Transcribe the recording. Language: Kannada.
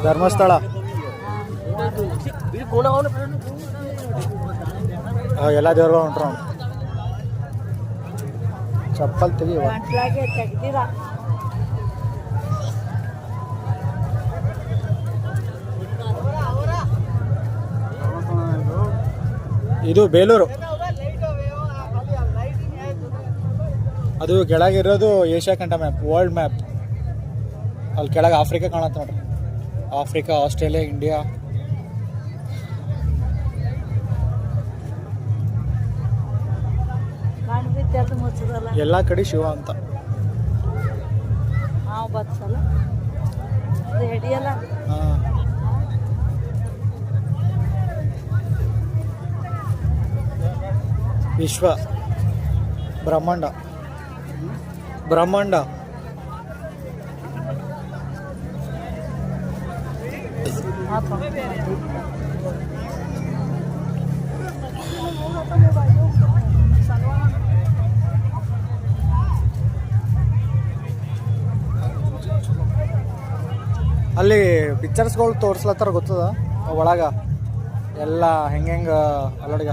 ಧರ್ಮಸ್ಥಳ ಎಲ್ಲ ದೇವ್ರು ಹೊಂಟ್ರ ಚಪ್ಪಲ್ ತೆಗಿವ ಇದು ಬೇಲೂರು. ಅದು ಕೆಳಗಿರೋದು ಏಷ್ಯಾ ಖಂಡ ಮ್ಯಾಪ್, ವರ್ಲ್ಡ್ ಮ್ಯಾಪ್. ಅಲ್ಲಿ ಕೆಳಗೆ ಆಫ್ರಿಕಾ ಕಾಣತ್ತೆ ನೋಡ್ರಿ. Africa, Australia, India. ಎಲ್ಲ ಕಡೆ ಶಿವ ಅಂತ. ವಿಶ್ವ ಬ್ರಹ್ಮಾಂಡ ಬ್ರಹ್ಮಾಂಡ ಅಲ್ಲಿ ಪಿಕ್ಚರ್ಸ್ಗಳು ತೋರಿಸ್ಲತ್ತಾರ ಗೊತ್ತದ ಒಳಗ ಎಲ್ಲ ಹೆಂಗೆ ಅಲ್ಲೋಡಿಗ